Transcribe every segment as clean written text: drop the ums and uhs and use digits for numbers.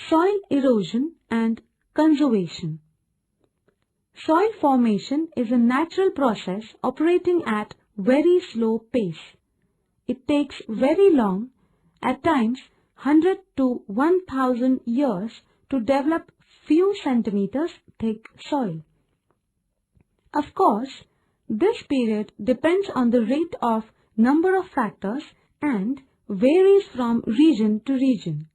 Soil erosion and conservation. Soil formation is a natural process operating at very slow pace. It takes very long, at times 100 to 1000 years, to develop few centimeters thick soil. Of course, this period depends on the rate of number of factors and varies from region to region.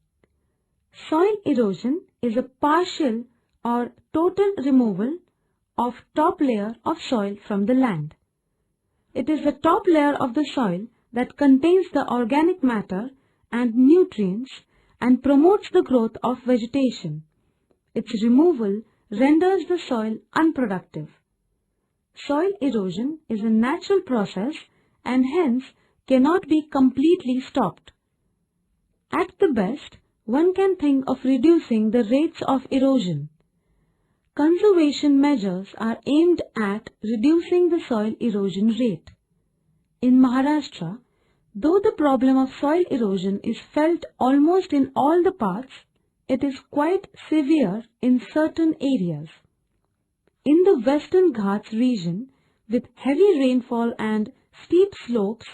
Soil erosion is a partial or total removal of top layer of soil from the land. It is the top layer of the soil that contains the organic matter and nutrients and promotes the growth of vegetation. Its removal renders the soil unproductive. Soil erosion is a natural process and hence cannot be completely stopped. At the best, one can think of reducing the rates of erosion. Conservation measures are aimed at reducing the soil erosion rate. In Maharashtra, though the problem of soil erosion is felt almost in all the parts, it is quite severe in certain areas. In the Western Ghats region, with heavy rainfall and steep slopes,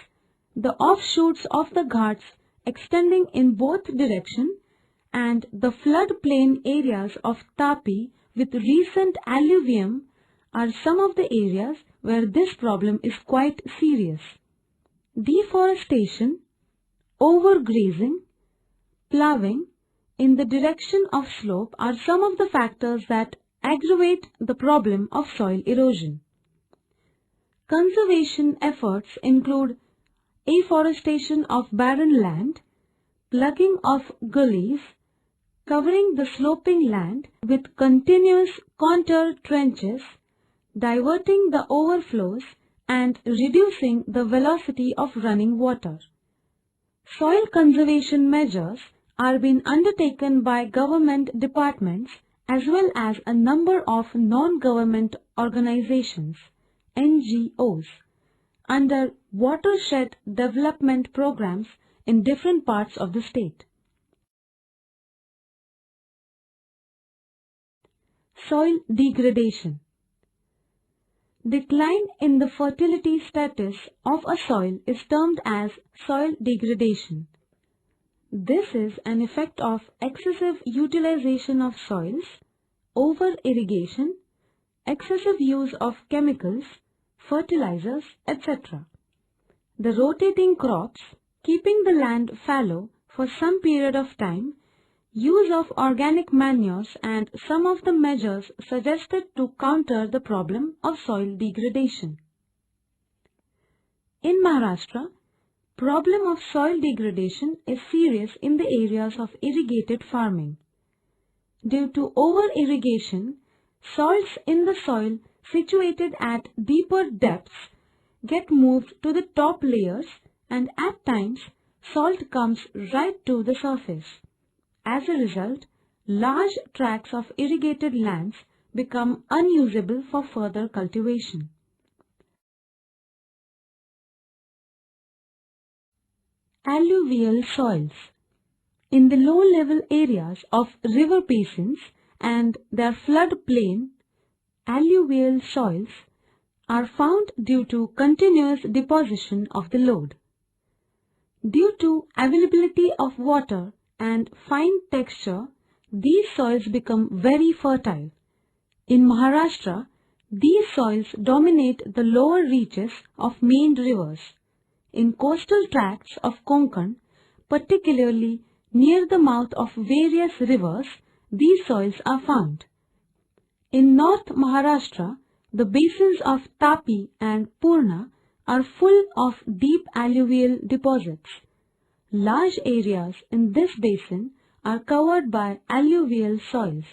the offshoots of the Ghats extending in both directions, and the floodplain areas of Tapi with recent alluvium are some of the areas where this problem is quite serious. Deforestation, overgrazing, ploughing in the direction of slope are some of the factors that aggravate the problem of soil erosion. Conservation efforts include afforestation of barren land, plugging of gullies, covering the sloping land with continuous contour trenches, diverting the overflows, and reducing the velocity of running water. Soil conservation measures are being undertaken by government departments as well as a number of non-government organizations, NGOs, under watershed development programs in different parts of the state. Soil degradation. Decline in the fertility status of a soil is termed as soil degradation. This is an effect of excessive utilization of soils, over-irrigation, excessive use of chemicals, fertilizers, etc. The rotating crops, keeping the land fallow for some period of time, use of organic manures and some of the measures suggested to counter the problem of soil degradation. In Maharashtra, problem of soil degradation is serious in the areas of irrigated farming. Due to over-irrigation, salts in the soil situated at deeper depths get moved to the top layers, and at times salt comes right to the surface. As a result, large tracts of irrigated lands become unusable for further cultivation. Alluvial soils. In the low-level areas of river basins and their floodplain, alluvial soils are found due to continuous deposition of the load. Due to availability of water and fine texture, these soils become very fertile. In Maharashtra, these soils dominate the lower reaches of main rivers. In coastal tracts of Konkan, particularly near the mouth of various rivers, these soils are found. In North Maharashtra, the basins of Tapi and Purna are full of deep alluvial deposits. Large areas in this basin are covered by alluvial soils.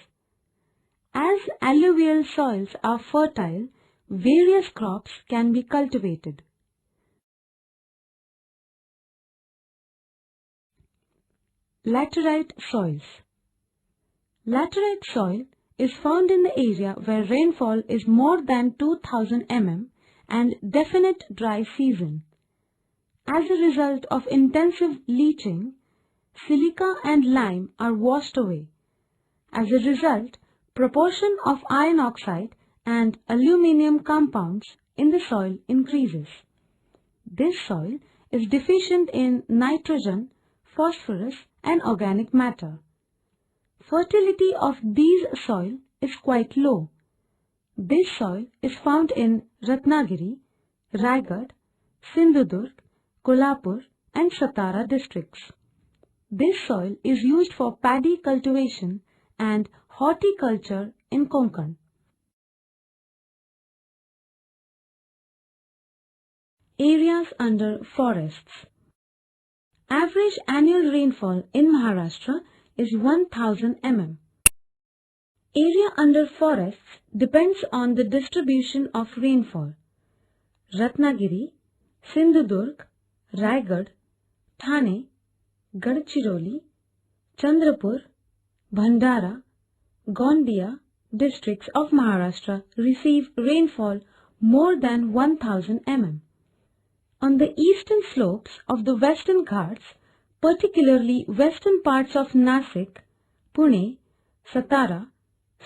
As alluvial soils are fertile, various crops can be cultivated. Laterite soils. Laterite soil is found in the area where rainfall is more than 2000 mm and definite dry season. As a result of intensive leaching, silica and lime are washed away, As a result, proportion of iron oxide and aluminium compounds in the soil increases. This soil is deficient in nitrogen, phosphorus and organic matter. Fertility of these soil is quite low. This soil is found in Ratnagiri, Raigad, Sindhudurg, Kolhapur and Satara districts. This soil is used for paddy cultivation and horticulture in Konkan. Areas under forests. Average annual rainfall in Maharashtra is 1000 mm. Area under forests depends on the distribution of rainfall. Ratnagiri, Sindhudurg, Raigad, Thane, Gadchiroli, Chandrapur, Bhandara, Gondia districts of Maharashtra receive rainfall more than 1000 mm. On the eastern slopes of the Western Ghats, particularly western parts of Nasik, Pune, Satara,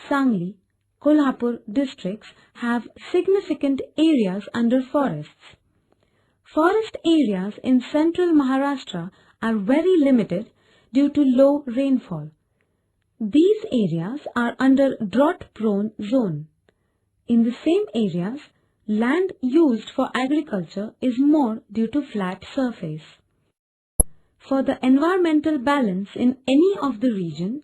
Sangli, Kolhapur districts have significant areas under forests. Forest areas in central Maharashtra are very limited due to low rainfall. These areas are under drought-prone zone. In the same areas, land used for agriculture is more due to flat surface. For the environmental balance in any of the region,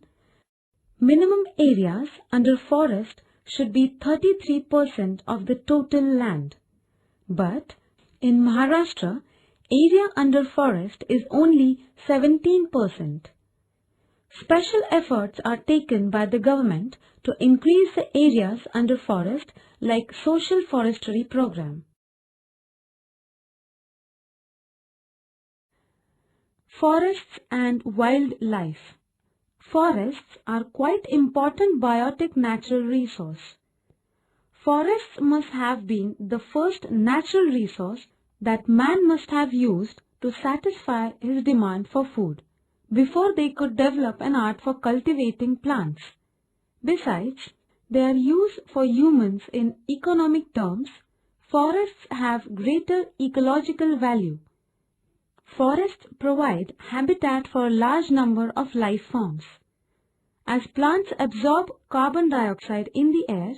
minimum areas under forest should be 33% of the total land. But in Maharashtra, area under forest is only 17%. Special efforts are taken by the government to increase the areas under forest like social forestry program. Forests and wildlife. Forests are quite important biotic natural resource. Forests must have been the first natural resource that man must have used to satisfy his demand for food, before they could develop an art for cultivating plants. Besides, their use for humans in economic terms, forests have greater ecological value. Forests provide habitat for a large number of life forms. As plants absorb carbon dioxide in the air,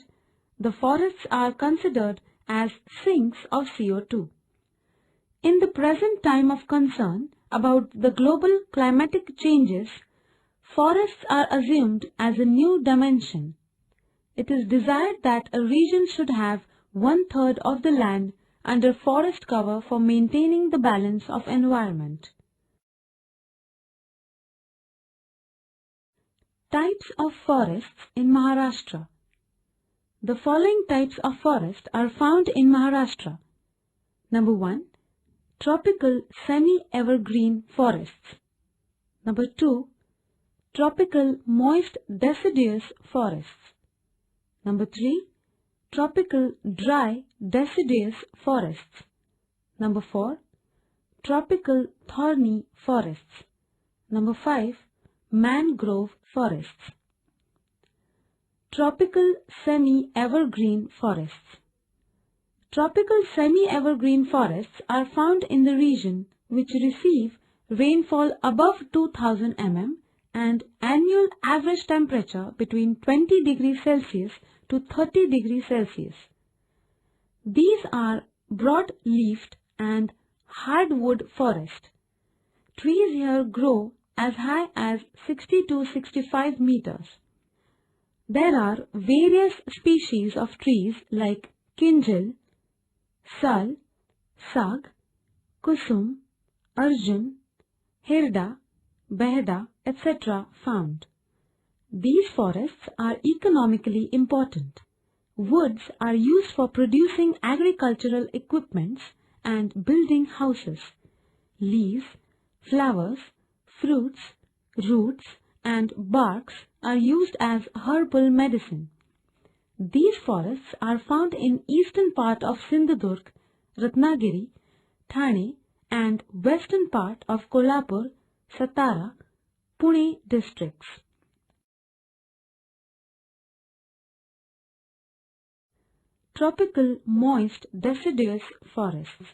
the forests are considered as sinks of CO2. In the present time of concern about the global climatic changes, forests are assumed as a new dimension. It is desired that a region should have 1/3 of the land under forest cover for maintaining the balance of environment. Types of forests in Maharashtra. The following types of forest are found in Maharashtra. Number 1. Tropical semi-evergreen forests. Number 2. Tropical moist deciduous forests. Number 3. Tropical dry deciduous forests. Number 4. Tropical thorny forests. Number 5. Mangrove forests. Tropical semi-evergreen forests. Tropical semi-evergreen forests are found in the region which receive rainfall above 2000 mm and annual average temperature between 20 degrees Celsius to 30 degrees Celsius. These are broad-leafed and hardwood forest. Trees here grow as high as 60 to 65 meters. There are various species of trees like kinjal, sal, sag, kusum, arjun, hirda, behda, etc. found. These forests are economically important. Woods are used for producing agricultural equipments and building houses. Leaves, flowers, fruits, roots and barks are used as herbal medicine. These forests are found in eastern part of Sindhudurg, Ratnagiri, Thane and western part of Kolhapur, Satara, Pune districts. Tropical moist deciduous forests.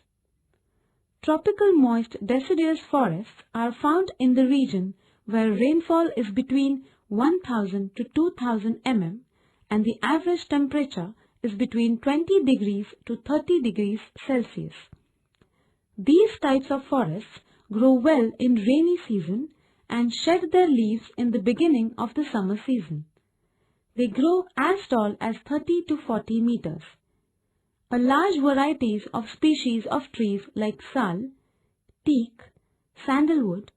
Tropical moist deciduous forests are found in the region where rainfall is between 1000 to 2000 mm and the average temperature is between 20 degrees to 30 degrees Celsius. These types of forests grow well in rainy season and shed their leaves in the beginning of the summer season. They grow as tall as 30 to 40 meters. A large varieties of species of trees like sal, teak, sandalwood,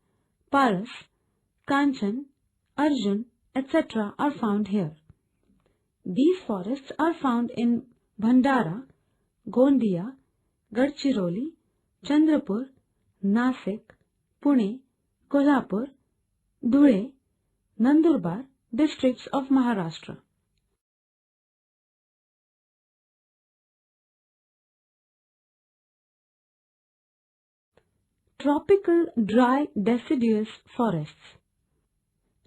paras, kanchan, arjun, etc. are found here. These forests are found in Bhandara, Gondia, Gadchiroli, Chandrapur, Nasik, Pune, Kolhapur, Dhule, Nandurbar districts of Maharashtra. Tropical dry deciduous forests.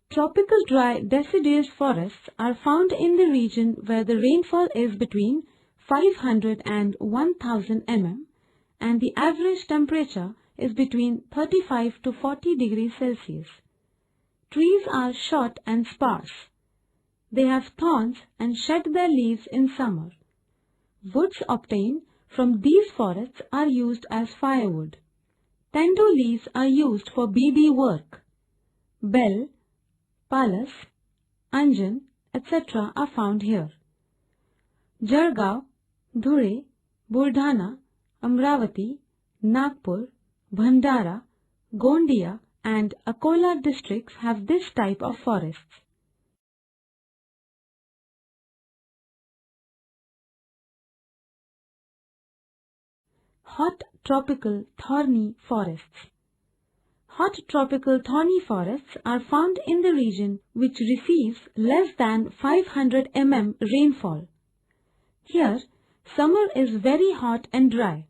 Tropical dry deciduous forests are found in the region where the rainfall is between 500 and 1000 mm and the average temperature is between 35 to 40 degrees Celsius. Trees are short and sparse. They have thorns and shed their leaves in summer. Woods obtained from these forests are used as firewood. Tendo leaves are used for beadwork. Bell, palas, anjan, etc. are found here. Jargaon, Dhule, Buldhana, Amravati, Nagpur, Bhandara, Gondia and Akola districts have this type of forests. Hot tropical thorny forests. Hot tropical thorny forests are found in the region which receives less than 500 mm rainfall. Here, summer is very hot and dry.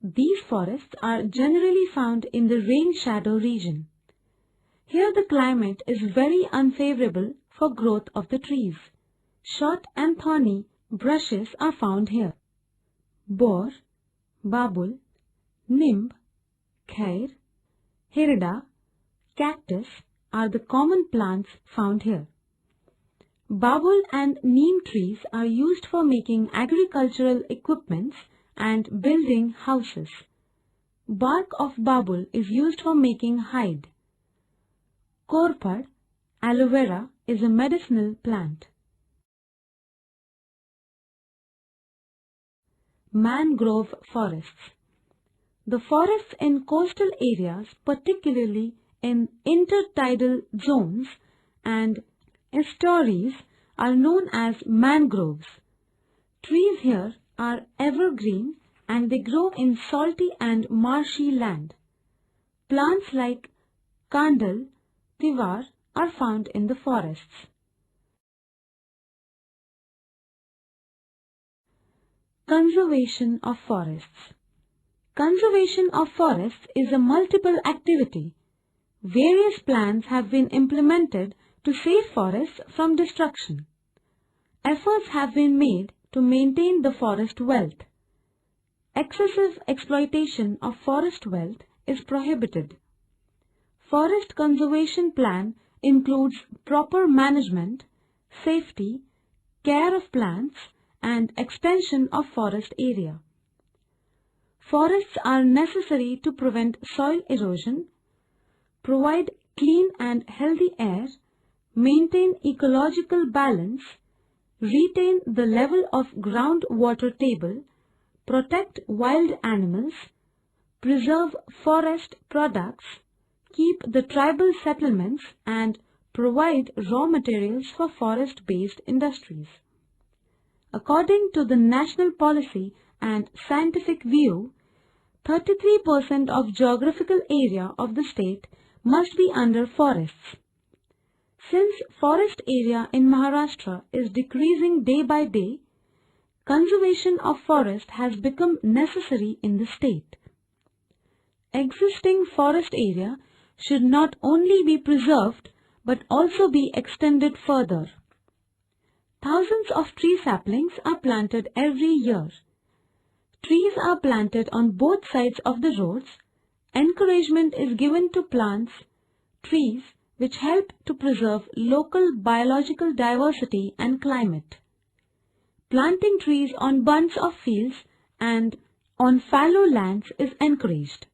These forests are generally found in the rain shadow region. Here the climate is very unfavorable for growth of the trees. Short and thorny brushes are found here. Bor, babul, nimb, khair, hirida, cactus are the common plants found here. Babul and neem trees are used for making agricultural equipments and building houses. Bark of babul is used for making hide. Korpad, aloe vera, is a medicinal plant. Mangrove forests. The forests in coastal areas, particularly in intertidal zones and estuaries, are known as mangroves. Trees here are evergreen and they grow in salty and marshy land. Plants like kandal, tivar are found in the forests. Conservation of forests. Conservation of forests is a multiple activity. Various plans have been implemented to save forests from destruction. Efforts have been made to maintain the forest wealth. Excessive exploitation of forest wealth is prohibited. Forest conservation plan includes proper management, safety, care of plants, and extension of forest area. Forests are necessary to prevent soil erosion, provide clean and healthy air, maintain ecological balance, retain the level of groundwater table, protect wild animals, preserve forest products, keep the tribal settlements and provide raw materials for forest-based industries. According to the national policy and scientific view, 33% of geographical area of the state must be under forests. Since forest area in Maharashtra is decreasing day by day, conservation of forest has become necessary in the state. Existing forest area should not only be preserved but also be extended further. Thousands of tree saplings are planted every year. Trees are planted on both sides of the roads. Encouragement is given to plants, trees which help to preserve local biological diversity and climate. Planting trees on bunds of fields and on fallow lands is encouraged.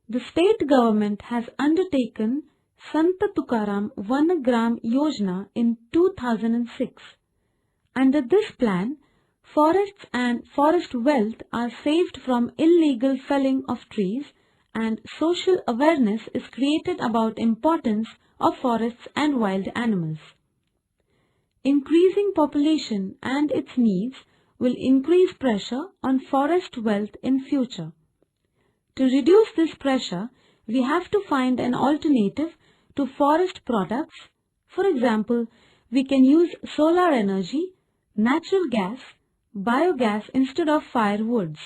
The state government has undertaken Sant Tukaram Vanagram Yojana in 2006. Under this plan, forests and forest wealth are saved from illegal felling of trees, and social awareness is created about importance of forests and wild animals. Increasing population and its needs will increase pressure on forest wealth in future. To reduce this pressure, we have to find an alternative to forest products. For example, we can use solar energy, natural gas, biogas instead of firewoods.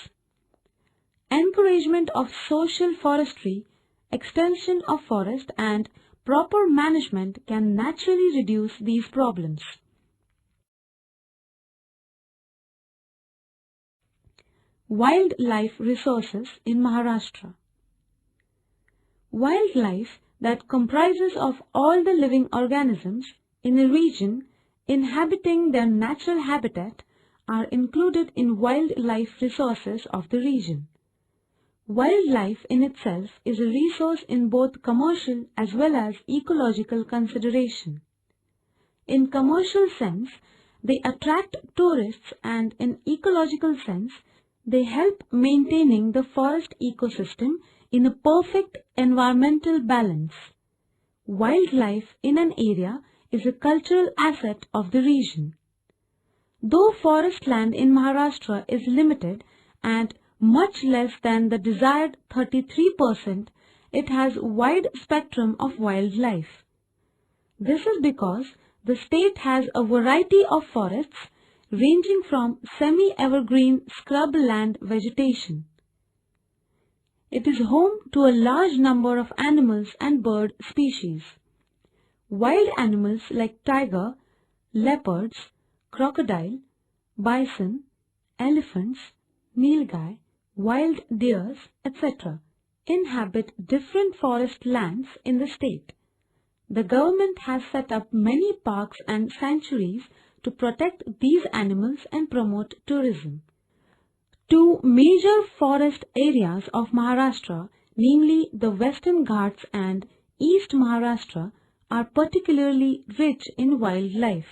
Encouragement of social forestry, extension of forest and proper management can naturally reduce these problems. Wildlife resources in Maharashtra. Wildlife that comprises of all the living organisms in a region inhabiting their natural habitat are included in wildlife resources of the region. Wildlife in itself is a resource in both commercial as well as ecological consideration. In commercial sense, they attract tourists, and in ecological sense, they help maintaining the forest ecosystem in a perfect environmental balance. Wildlife in an area is a cultural asset of the region. Though forest land in Maharashtra is limited and much less than the desired 33%, it has a wide spectrum of wildlife. This is because the state has a variety of forests ranging from semi-evergreen scrub land vegetation. It is home to a large number of animals and bird species. Wild animals like tiger, leopards, crocodile, bison, elephants, nilgai, wild deers, etc. inhabit different forest lands in the state. The government has set up many parks and sanctuaries to protect these animals and promote tourism. Two major forest areas of Maharashtra, namely the Western Ghats and East Maharashtra, are particularly rich in wildlife.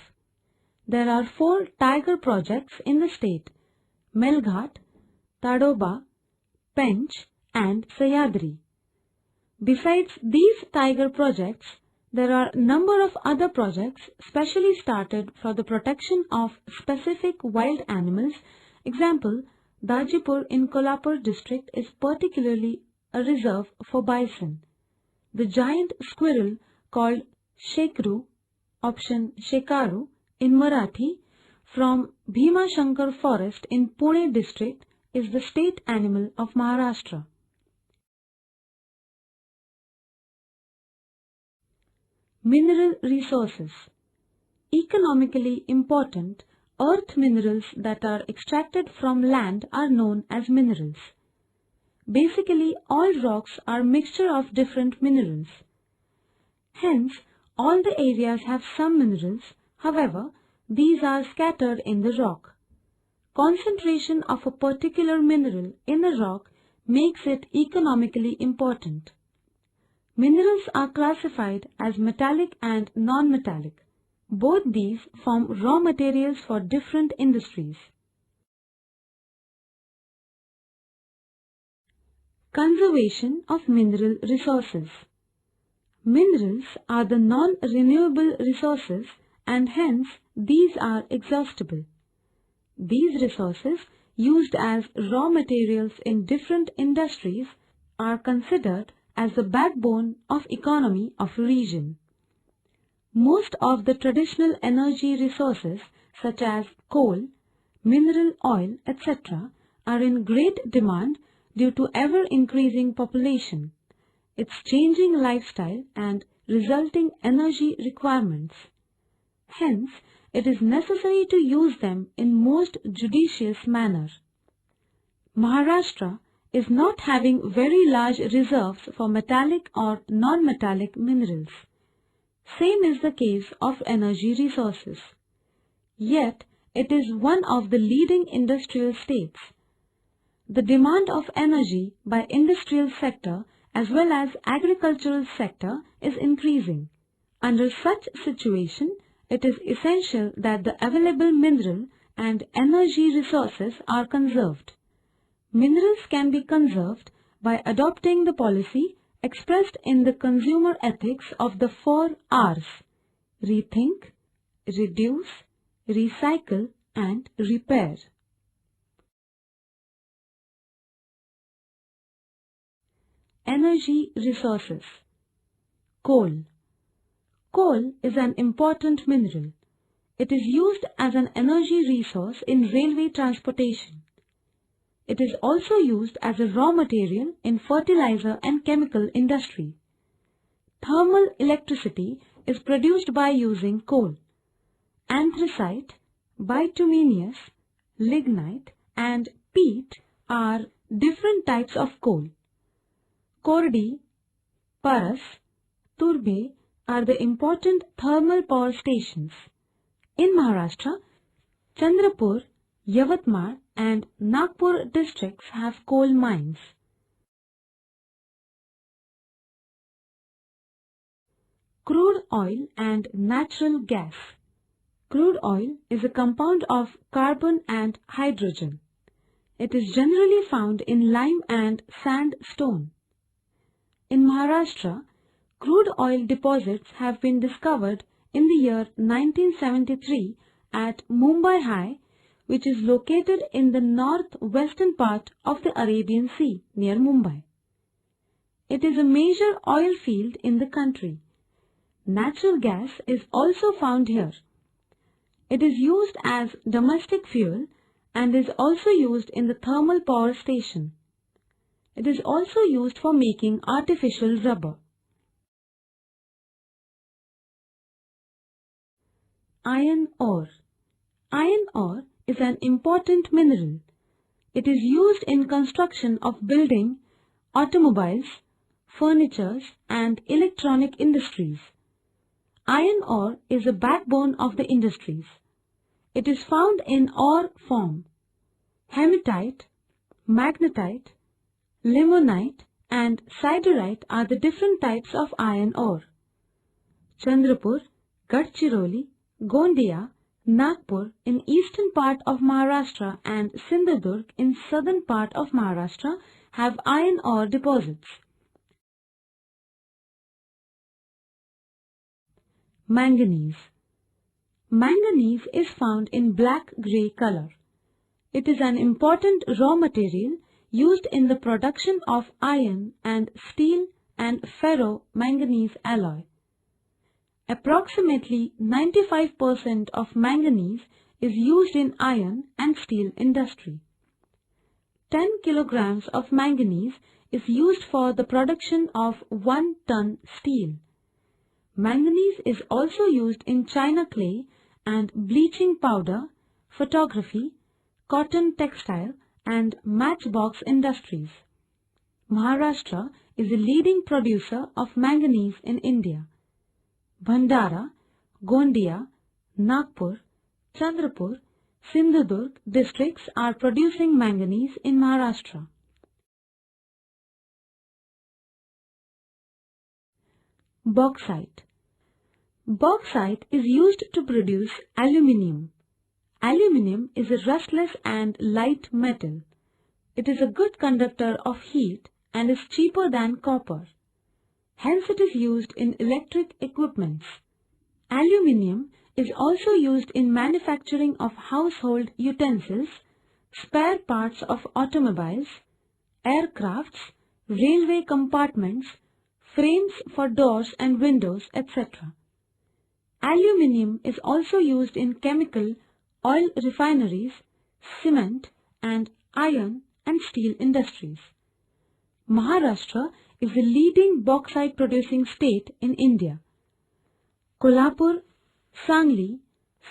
There are 4 tiger projects in the state: Melghat, Tadoba, Pench and Sahyadri. Besides these tiger projects, there are a number of other projects specially started for the protection of specific wild animals. Example, Dajipur in Kolhapur district is particularly a reserve for bison. The giant squirrel called Shekru, option Shekaru in Marathi, from Bhima Shankar forest in Pune district is the state animal of Maharashtra. Mineral resources. Economically important, earth minerals that are extracted from land are known as minerals. Basically, all rocks are a mixture of different minerals. Hence, all the areas have some minerals, however, these are scattered in the rock. Concentration of a particular mineral in a rock makes it economically important. Minerals are classified as metallic and non-metallic. Both these form raw materials for different industries. Conservation of mineral resources. Minerals are the non-renewable resources, and hence these are exhaustible. These resources, used as raw materials in different industries, are considered as the backbone of economy of a region. Most of the traditional energy resources such as coal, mineral oil, etc. are in great demand due to ever-increasing population, its changing lifestyle and resulting energy requirements. Hence, it is necessary to use them in most judicious manner. Maharashtra is not having very large reserves for metallic or non-metallic minerals. Same is the case of energy resources. Yet, it is one of the leading industrial states. The demand of energy by industrial sector as well as agricultural sector is increasing. Under such situation, it is essential that the available mineral and energy resources are conserved. Minerals can be conserved by adopting the policy expressed in the consumer ethics of the 4 R's: rethink, reduce, recycle and repair. Energy resources. Coal. Coal is an important mineral. It is used as an energy resource in railway transportation. It is also used as a raw material in fertilizer and chemical industry. Thermal electricity is produced by using coal. Anthracite, bituminous, lignite and peat are different types of coal. Kordi, Paras, Turbe are the important thermal power stations. In Maharashtra, Chandrapur, Yavatmal and Nagpur districts have coal mines. Crude oil and natural gas. Crude oil is a compound of carbon and hydrogen. It is generally found in lime and sandstone. In Maharashtra, crude oil deposits have been discovered in the year 1973 at Mumbai High, which is located in the northwestern part of the Arabian Sea near Mumbai. It is a major oil field in the country. Natural gas is also found here. It is used as domestic fuel and is also used in the thermal power station. It is also used for making artificial rubber. Iron ore. Iron ore is an important mineral. It is used in construction of building, automobiles, furniture and electronic industries. Iron ore is the backbone of the industries. It is found in ore form. Hematite, magnetite, limonite and siderite are the different types of iron ore. Chandrapur, Gadchiroli, Gondia, Nagpur in eastern part of Maharashtra and Sindhudurg in southern part of Maharashtra have iron ore deposits. Manganese. Manganese is found in black-grey color. It is an important raw material used in the production of iron and steel and ferro-manganese alloy. Approximately 95% of manganese is used in iron and steel industry. 10 kilograms of manganese is used for the production of 1 ton steel. Manganese is also used in china clay and bleaching powder, photography, cotton textile and matchbox industries. Maharashtra is a leading producer of manganese in India. Bhandara, Gondia, Nagpur, Chandrapur, Sindhudurg districts are producing manganese in Maharashtra. Bauxite. Bauxite is used to produce aluminium. Aluminium is a rustless and light metal. It is a good conductor of heat and is cheaper than copper. Hence it is used in electric equipments. Aluminium is also used in manufacturing of household utensils, spare parts of automobiles, aircrafts, railway compartments, frames for doors and windows, etc. Aluminium is also used in chemical, oil refineries, cement and iron and steel industries. Maharashtra is the leading bauxite producing state in India. Kolhapur, Sangli,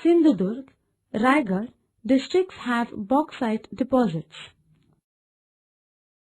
Sindhudurg, Raigad districts have bauxite deposits.